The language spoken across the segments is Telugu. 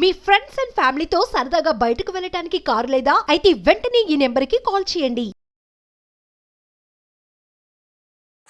మీ ఫ్రెండ్స్ అండ్ ఫ్యామిలీతో సరదాగా బయటకు వెళ్ళటానికి కారు లేదా? అయితే వెంటనే ఈ నెంబర్కి కాల్ చేయండి.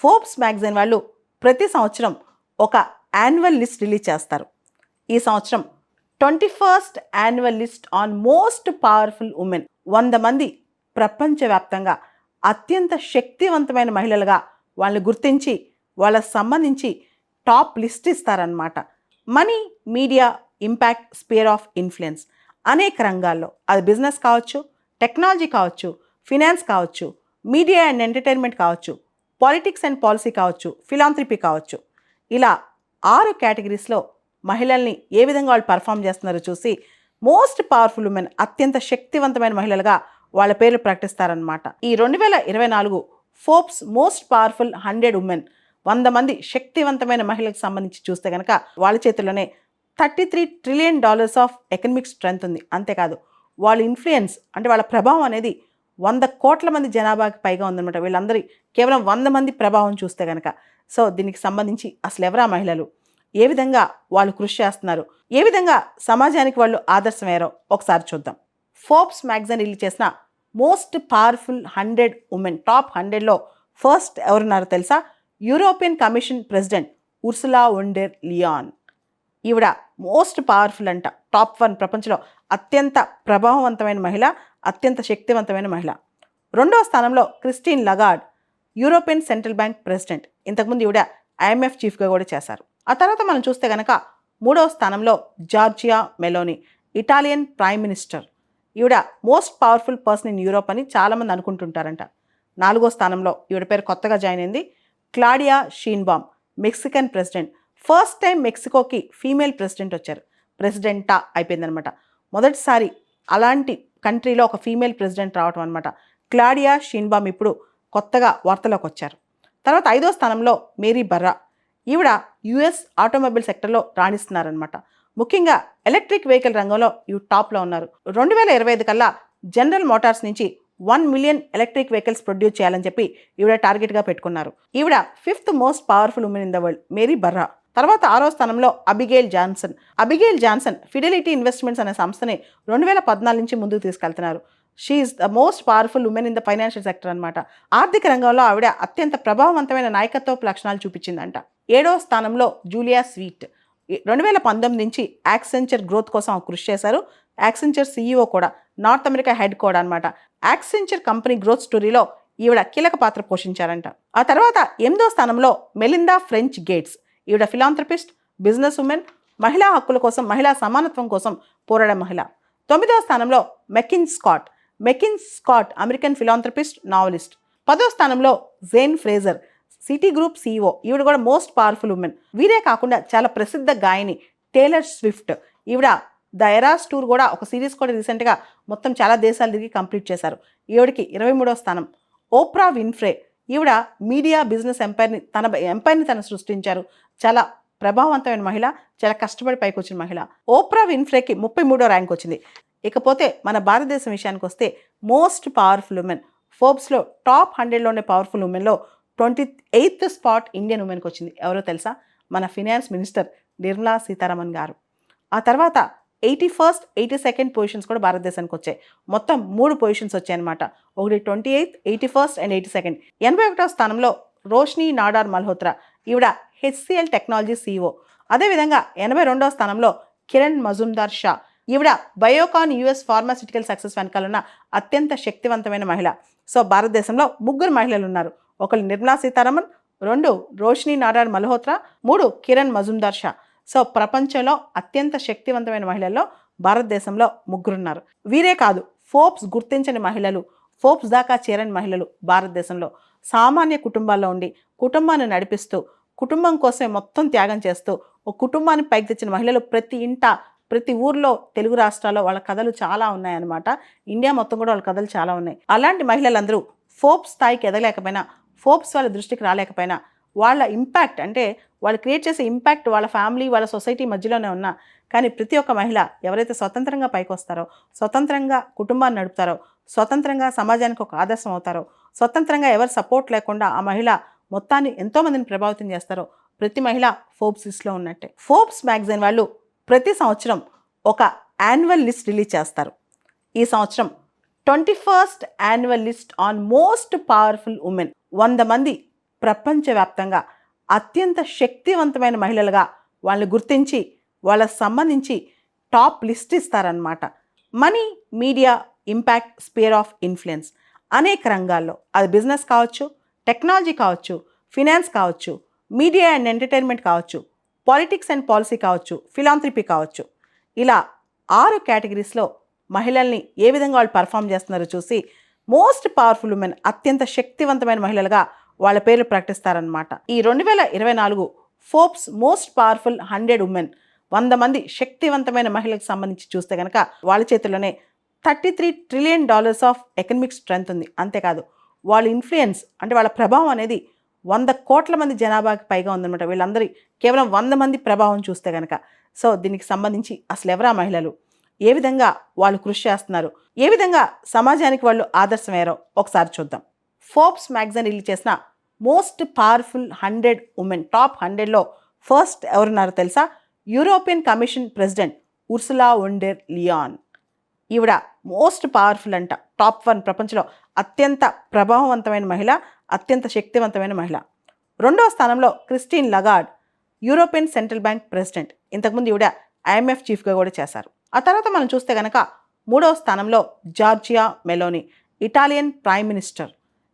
ఫోర్బ్స్ మ్యాగజైన్ వాళ్ళు ప్రతి సంవత్సరం ఒక యాన్యువల్ లిస్ట్ రిలీజ్ చేస్తారు. ఈ సంవత్సరం 21st annual list on most powerful women. 100 మంది ప్రపంచవ్యాప్తంగా అత్యంత శక్తివంతమైన మహిళలుగా వాళ్ళని గుర్తించి వాళ్ళకి సంబంధించి టాప్ లిస్ట్ ఇస్తారనమాట. Money, media, impact, spear of influence అనేక రంగాల్లో, అది బిజినెస్ కావచ్చు, టెక్నాలజీ కావచ్చు, ఫినాన్స్ కావచ్చు, మీడియా అండ్ ఎంటర్టైన్మెంట్ కావచ్చు, పాలిటిక్స్ అండ్ పాలసీ కావచ్చు, ఫిలాంథ్రపీ కావచ్చు, ఇలా 6 కేటగిరీస్లో మహిళల్ని ఏ విధంగా వాళ్ళు పర్ఫామ్ చేస్తున్నారో చూసి మోస్ట్ పవర్ఫుల్ ఉమెన్, అత్యంత శక్తివంతమైన మహిళలుగా వాళ్ళ పేర్లు ప్రకటిస్తారనమాట. ఈ 2024 ఫోర్బ్స్ మోస్ట్ పవర్ఫుల్ 100 ఉమెన్, 100 మంది శక్తివంతమైన మహిళలకు సంబంధించి చూస్తే కనుక వాళ్ళ చేతుల్లోనే $33 ట్రిలియన్ ఆఫ్ ఎకనమిక్ స్ట్రెంగ్త్ ఉంది. అంతేకాదు వాళ్ళ ఇన్ఫ్లుయెన్స్ అంటే వాళ్ళ ప్రభావం అనేది 100 కోట్ల మంది జనాభాకి పైగా ఉందన్నమాట. వీళ్ళందరి కేవలం 100 మంది ప్రభావం చూస్తే కనుక. సో దీనికి సంబంధించి అసలు ఎవరా మహిళలు, ఏ విధంగా వాళ్ళు కృషి చేస్తున్నారు, ఏ విధంగా సమాజానికి వాళ్ళు ఆదర్శమయ్యారో ఒకసారి చూద్దాం. ఫోర్బ్స్ మ్యాగజైన్ రిలీజ్ చేసిన మోస్ట్ పవర్ఫుల్ 100 ఉమెన్ టాప్ 100లో ఫస్ట్ ఎవరున్నారో తెలుసా? European Commission president Ursula von der Leyen. ఈవిడ మోస్ట్ పవర్ఫుల్ అంట, టాప్ 1 ప్రపంచంలో అత్యంత ప్రభావవంతమైన మహిళ, అత్యంత శక్తివంతమైన మహిళ. 2వ స్థానంలో Christine Lagarde, European Central Bank president. ఇంతకుముందు ఈవిడ IMF చీఫ్గా కూడా చేశారు. ఆ తర్వాత మనం చూస్తే కనుక 3వ స్థానంలో Giorgia Meloni, Italian prime minister. ఈవిడ most powerful person in Europe అని చాలామంది అనుకుంటుంటారంట. 4వ స్థానంలో ఈవిడ పేరు కొత్తగా జాయిన్ అయింది, Claudia Sheinbaum, Mexican president. First time మెక్సికోకి ఫీమేల్ ప్రెసిడెంట్ వచ్చారు, ప్రెసిడెంటా అయిపోయిందనమాట. మొదటిసారి అలాంటి కంట్రీలో ఒక ఫీమేల్ ప్రెసిడెంట్ రావటం అనమాట. క్లాడియా షీన్బామ్ ఇప్పుడు కొత్తగా వార్తలోకి వచ్చారు. తర్వాత 5వ స్థానంలో మేరీ బర్రా. ఈవిడ US ఆటోమొబైల్ సెక్టర్లో రాణిస్తున్నారనమాట. ముఖ్యంగా ఎలక్ట్రిక్ వెహికల్ రంగంలో ఈవిడ టాప్లో ఉన్నారు. 2025 కల్లా జనరల్ మోటార్స్ నుంచి 1 మిలియన్ ఎలక్ట్రిక్ వెహికల్స్ ప్రొడ్యూస్ చేయాలని చెప్పి ఈవిడ టార్గెట్గా పెట్టుకున్నారు. ఈవిడ 5th most powerful women in the world, Mary Barra. తర్వాత 6వ స్థానంలో Abigail Johnson. Abigail Johnson Fidelity Investments అనే సంస్థని 2014 నుంచి ముందుకు తీసుకెళ్తున్నారు. She is the most powerful women in the financial sector అనమాట. ఆర్థిక రంగంలో ఆవిడ అత్యంత ప్రభావవంతమైన నాయకత్వపు లక్షణాలు చూపించిందంట. 7వ స్థానంలో జూలియా స్వీట్. 2019 నుంచి యాక్సెంచర్ గ్రోత్ కోసం కృషి చేశారు. యాక్సెంచర్ CEO కూడా, నార్త్ అమెరికా హెడ్ కూడా అనమాట. యాక్సెంచర్ కంపెనీ గ్రోత్ స్టోరీలో ఈవిడ కీలక పాత్ర పోషించారంట. ఆ తర్వాత 8వ స్థానంలో మెలిండా ఫ్రెంచ్ గేట్స్. ఈవిడ ఫిలాంథ్రపిస్ట్, బిజినెస్ ఉమెన్, మహిళా హక్కుల కోసం, మహిళా సమానత్వం కోసం పోరాడే మహిళ. 9వ స్థానంలో MacKenzie Scott. MacKenzie Scott American philanthropist, novelist. 10వ స్థానంలో Jane Fraser, Citigroup CEO. ఈవిడ కూడా మోస్ట్ పవర్ఫుల్ ఉమెన్. వీరే కాకుండా చాలా ప్రసిద్ధ గాయని టేలర్ స్విఫ్ట్. ఈవిడ ద ఎరాస్ టూర్ కూడా ఒక సిరీస్ కూడా రీసెంట్గా మొత్తం చాలా దేశాలు తిరిగి కంప్లీట్ చేశారు. ఈవిడికి 23వ స్థానం. Opera Winfrey. ఈవిడ మీడియా, బిజినెస్ ఎంపైర్ని తను సృష్టించారు. చాలా ప్రభావవంతమైన మహిళ, చాలా కష్టపడి పైకి వచ్చిన మహిళ. ఓప్రా విన్ఫ్రేకి 33వ ర్యాంక్ వచ్చింది. ఇకపోతే మన భారతదేశం విషయానికి వస్తే మోస్ట్ పవర్ఫుల్ ఉమెన్ ఫోర్బ్స్లో టాప్ 100లోనే పవర్ఫుల్ ఉమెన్లో 28th స్పాట్ ఇండియన్ ఉమెన్కి వచ్చింది. ఎవరో తెలుసా? మన ఫినాన్స్ మినిస్టర్ నిర్మలా సీతారామన్ గారు. ఆ తర్వాత 81st, 82nd పొజిషన్స్ కూడా భారతదేశానికి వచ్చాయి. మొత్తం 3 పొజిషన్స్ వచ్చాయన్నమాట. ఒకటి 28th, 81st అండ్ 82nd. 81వ స్థానంలో రోష్ని నాడార్ మల్హోత్రా. ఈవిడ HCL టెక్నాలజీ CEO. అదేవిధంగా 82వ స్థానంలో కిరణ్ మజుందార్ షా. ఈవిడ బయోకాన్ US ఫార్మాసిటికల్ సక్సెస్ వెనకాల ఉన్న అత్యంత శక్తివంతమైన మహిళ. సో భారతదేశంలో 3 మహిళలు ఉన్నారు. ఒకరు నిర్మలా సీతారామన్, 2 రోష్ని నాడార్ మల్హోత్రా, 3 కిరణ్ మజుందార్ షా. సో ప్రపంచంలో అత్యంత శక్తివంతమైన మహిళల్లో భారతదేశంలో 3 ఉన్నారు. వీరే కాదు, ఫోర్బ్స్ గుర్తించని మహిళలు, ఫోర్బ్స్ దాకా చేరని మహిళలు భారతదేశంలో సామాన్య కుటుంబాల్లో ఉండి కుటుంబాన్ని నడిపిస్తూ, కుటుంబం కోసమే మొత్తం త్యాగం చేస్తూ ఒక కుటుంబాన్ని పైకి తెచ్చిన మహిళలు ప్రతి ఇంట, ప్రతి ఊర్లో, తెలుగు రాష్ట్రాల్లో వాళ్ళ కథలు చాలా ఉన్నాయన్నమాట. ఇండియా మొత్తం కూడా వాళ్ళ కథలు చాలా ఉన్నాయి. అలాంటి మహిళలందరూ ఫోర్బ్స్ స్థాయికి ఎదగలేకపోయినా, ఫోర్బ్స్ వాళ్ళ దృష్టికి రాలేకపోయినా, వాళ్ళ ఇంపాక్ట్ అంటే వాళ్ళు క్రియేట్ చేసే ఇంపాక్ట్ వాళ్ళ ఫ్యామిలీ, వాళ్ళ సొసైటీ మధ్యలోనే ఉన్నా కానీ ప్రతి ఒక్క మహిళ ఎవరైతే స్వతంత్రంగా పైకి వస్తారో, స్వతంత్రంగా కుటుంబాన్ని నడుపుతారో, స్వతంత్రంగా సమాజానికి ఒక ఆదర్శం అవుతారో, స్వతంత్రంగా ఎవరు సపోర్ట్ లేకుండా ఆ మహిళ మొత్తాన్ని ఎంతోమందిని ప్రభావితం చేస్తారో ప్రతి మహిళ ఫోర్బ్స్ లిస్ట్లో ఉన్నట్టే. ఫోర్బ్స్ మ్యాగజైన్ వాళ్ళు ప్రతి సంవత్సరం ఒక యాన్యువల్ లిస్ట్ రిలీజ్ చేస్తారు. ఈ సంవత్సరం 21st annual list on most powerful women 100 మంది ప్రపంచవ్యాప్తంగా అత్యంత శక్తివంతమైన మహిళలుగా వాళ్ళని గుర్తించి వాళ్ళకి సంబంధించి టాప్ లిస్ట్ ఇస్తారనమాట. Money, media, impact, spear of influence అనేక రంగాల్లో, అది బిజినెస్ కావచ్చు, టెక్నాలజీ కావచ్చు, ఫినాన్స్ కావచ్చు, మీడియా అండ్ ఎంటర్టైన్మెంట్ కావచ్చు, పాలిటిక్స్ అండ్ పాలసీ కావచ్చు, ఫిలాంథ్రపీ కావచ్చు, ఇలా 6 కేటగిరీస్లో మహిళల్ని ఏ విధంగా వాళ్ళు పర్ఫామ్ చేస్తున్నారో చూసి మోస్ట్ పవర్ఫుల్ ఉమెన్, అత్యంత శక్తివంతమైన మహిళలుగా వాళ్ళ పేర్లు ప్రకటిస్తారనమాట. ఈ 2024 ఫోర్బ్స్ మోస్ట్ పవర్ఫుల్ 100 ఉమెన్ 100 మంది శక్తివంతమైన మహిళలకు సంబంధించి చూస్తే కనుక వాళ్ళ చేతుల్లోనే $33 ట్రిలియన్ ఆఫ్ ఎకనమిక్ స్ట్రెంగ్త్ ఉంది. అంతేకాదు వాళ్ళ ఇన్ఫ్లుయెన్స్ అంటే వాళ్ళ ప్రభావం అనేది 100 కోట్ల మంది జనాభాకి పైగా ఉందన్నమాట. వీళ్ళందరి కేవలం 100 మంది ప్రభావం చూస్తే కనుక. సో దీనికి సంబంధించి అసలు ఎవరా మహిళలు, ఏ విధంగా వాళ్ళు కృషి చేస్తున్నారు, ఏ విధంగా సమాజానికి వాళ్ళు ఆదర్శమయ్యారో ఒకసారి చూద్దాం. ఫోర్బ్స్ మ్యాగజైన్ రిలీజ్ చేసిన మోస్ట్ పవర్ఫుల్ 100 ఉమెన్ టాప్ 100లో ఫస్ట్ ఎవరున్నారో తెలుసా? European Commission president Ursula von der Leyen. ఈవిడ మోస్ట్ పవర్ఫుల్ అంట, టాప్ 1 ప్రపంచంలో అత్యంత ప్రభావవంతమైన మహిళ, అత్యంత శక్తివంతమైన మహిళ. 2వ స్థానంలో Christine Lagarde, European Central Bank president. ఇంతకుముందు ఈవిడ ఐఎంఎఫ్ చీఫ్గా కూడా చేశారు. ఆ తర్వాత మనం చూస్తే కనుక 3వ స్థానంలో Giorgia Meloni, Italian prime minister.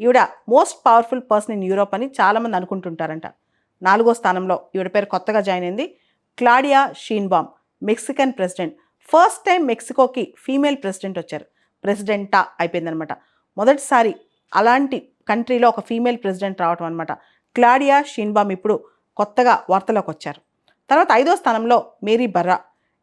ఈవిడ most powerful person in Europe అని చాలామంది అనుకుంటుంటారంట. 4వ స్థానంలో ఈవిడ పేరు కొత్తగా జాయిన్ అయింది, Claudia Sheinbaum, Mexican president. First time మెక్సికోకి ఫీమేల్ ప్రెసిడెంట్ వచ్చారు, ప్రెసిడెంటా అయిపోయిందనమాట. మొదటిసారి అలాంటి కంట్రీలో ఒక ఫీమేల్ ప్రెసిడెంట్ రావటం అనమాట. క్లాడియా షీన్బామ్ ఇప్పుడు కొత్తగా వార్తలోకి వచ్చారు. తర్వాత 5వ స్థానంలో మేరీ బర్రా.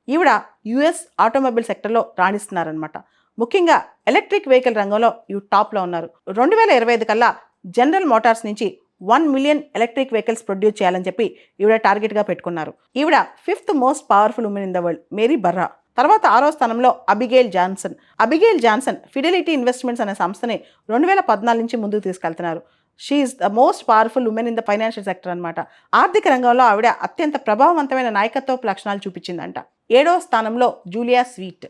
ఈవిడ యుఎస్ ఆటోమొబైల్ సెక్టర్లో రాణిస్తున్నారనమాట. ముఖ్యంగా ఎలక్ట్రిక్ వెహికల్ రంగంలో ఇవి టాప్లో ఉన్నారు. 2025 కల్లా జనరల్ మోటార్స్ నుంచి 1 మిలియన్ ఎలక్ట్రిక్ వెహికల్స్ ప్రొడ్యూస్ చేయాలని చెప్పి ఈవిడ టార్గెట్గా పెట్టుకున్నారు. ఈవిడ 5th most powerful women in the world, Mary Barra. తర్వాత 6వ స్థానంలో Abigail Johnson. Abigail Johnson Fidelity Investments అనే సంస్థని 2014 నుంచి ముందుకు తీసుకెళ్తున్నారు. She is the most powerful women in the financial sector అనమాట. ఆర్థిక రంగంలో ఆవిడ అత్యంత ప్రభావవంతమైన నాయకత్వపు లక్షణాలు చూపించిందంట. 7వ స్థానంలో జూలియా స్వీట్.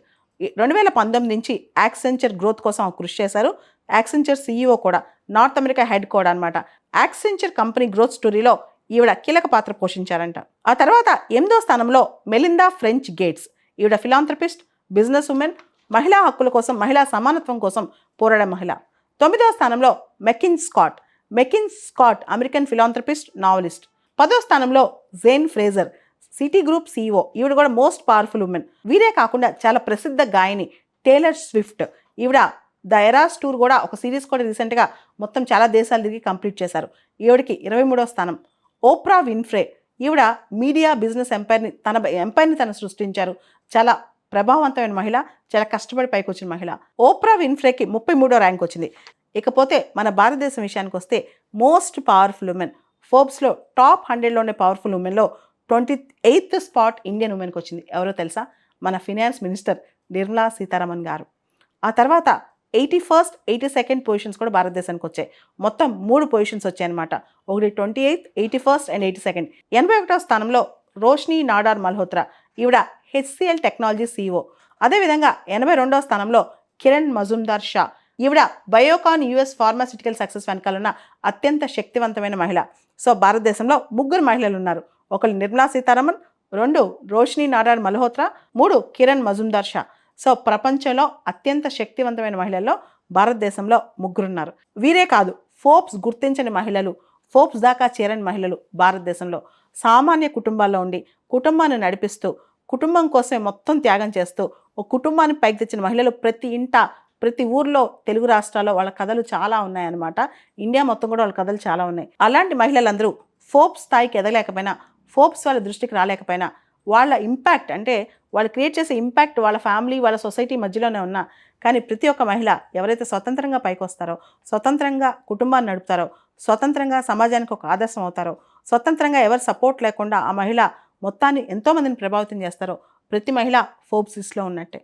2019 నుంచి యాక్సెంచర్ గ్రోత్ కోసం కృషి చేశారు. యాక్సెంచర్ CEO కూడా, నార్త్ అమెరికా హెడ్ కూడా అనమాట. యాక్సెంచర్ కంపెనీ గ్రోత్ స్టోరీలో ఈవిడ కీలక పాత్ర పోషించారంట. ఆ తర్వాత 8వ స్థానంలో మెలిండా ఫ్రెంచ్ గేట్స్. ఈవిడ ఫిలాంథ్రపిస్ట్, బిజినెస్ ఉమెన్, మహిళా హక్కుల కోసం, మహిళా సమానత్వం కోసం పోరాడే మహిళ. 9వ స్థానంలో MacKenzie Scott. MacKenzie Scott American philanthropist, novelist. 10వ స్థానంలో Jane Fraser, Citigroup CEO. ఈవిడ కూడా మోస్ట్ పవర్ఫుల్ ఉమెన్. వీరే కాకుండా చాలా ప్రసిద్ధ గాయని టేలర్ స్విఫ్ట్. ఈవిడ ద ఎరాస్ టూర్ కూడా ఒక సిరీస్ కూడా రీసెంట్గా మొత్తం చాలా దేశాలు తిరిగి కంప్లీట్ చేశారు. ఈవిడికి 23వ స్థానం. Opera Winfrey. ఈవిడ మీడియా బిజినెస్ ఎంపైర్ని తను సృష్టించారు. చాలా ప్రభావవంతమైన మహిళ, చాలా కష్టపడి పైకి వచ్చిన మహిళ. ఓప్రా విన్ఫ్రేకి 33వ ర్యాంక్ వచ్చింది. ఇకపోతే మన భారతదేశం విషయానికి వస్తే మోస్ట్ పవర్ఫుల్ ఉమెన్ ఫోర్బ్స్లో టాప్ 100లోనే పవర్ఫుల్ ఉమెన్లో 28th స్పాట్ ఇండియన్ ఉమెన్కి వచ్చింది. ఎవరో తెలుసా? మన ఫినాన్స్ మినిస్టర్ నిర్మలా సీతారామన్ గారు. ఆ తర్వాత 81st, 82nd పొజిషన్స్ కూడా భారతదేశానికి వచ్చాయి. మొత్తం 3 పొజిషన్స్ వచ్చాయన్నమాట. ఒకటి 28th, 81st అండ్ 82nd. 81వ స్థానంలో రోష్ని నాడార్ మల్హోత్రా. ఈవిడ HCL టెక్నాలజీ CEO. అదేవిధంగా 82వ స్థానంలో కిరణ్ మజుందార్ షా. ఈవిడ బయోకాన్ US ఫార్మాసిటికల్ సక్సెస్ వెనకాలన్న అత్యంత శక్తివంతమైన మహిళ. సో భారతదేశంలో 3 మహిళలు ఉన్నారు. ఒకరు నిర్మలా సీతారామన్, 2 రోష్ని నాడార్ మల్హోత్రా, 3 కిరణ్ మజుందార్ షా. సో ప్రపంచంలో అత్యంత శక్తివంతమైన మహిళల్లో భారతదేశంలో 3 ఉన్నారు. వీరే కాదు, ఫోర్బ్స్ గుర్తించని మహిళలు, ఫోర్బ్స్ దాకా చేరని మహిళలు భారతదేశంలో సామాన్య కుటుంబాల్లో ఉండి కుటుంబాన్ని నడిపిస్తూ, కుటుంబం కోసమే మొత్తం త్యాగం చేస్తూ ఒక కుటుంబాన్ని పైకి తెచ్చిన మహిళలు ప్రతి ఇంట, ప్రతి ఊర్లో, తెలుగు రాష్ట్రాల్లో వాళ్ళ కథలు చాలా ఉన్నాయన్నమాట. ఇండియా మొత్తం కూడా వాళ్ళ కథలు చాలా ఉన్నాయి. అలాంటి మహిళలందరూ ఫోర్బ్స్ స్థాయికి ఎదగలేకపోయినా, ఫోర్బ్స్ వాళ్ళ దృష్టికి రాలేకపోయినా, వాళ్ళ ఇంపాక్ట్ అంటే వాళ్ళు క్రియేట్ చేసే ఇంపాక్ట్ వాళ్ళ ఫ్యామిలీ, వాళ్ళ సొసైటీ మధ్యలోనే ఉన్నా కానీ ప్రతి ఒక్క మహిళ ఎవరైతే స్వతంత్రంగా పైకి వస్తారో, స్వతంత్రంగా కుటుంబాన్ని నడుపుతారో, స్వతంత్రంగా సమాజానికి ఒక ఆదర్శం అవుతారో, స్వతంత్రంగా ఎవరు సపోర్ట్ లేకుండా ఆ మహిళ మొత్తాన్ని ఎంతోమందిని ప్రభావితం చేస్తారో ప్రతి మహిళ ఫోర్బ్స్ లిస్ట్లో ఉన్నట్టే.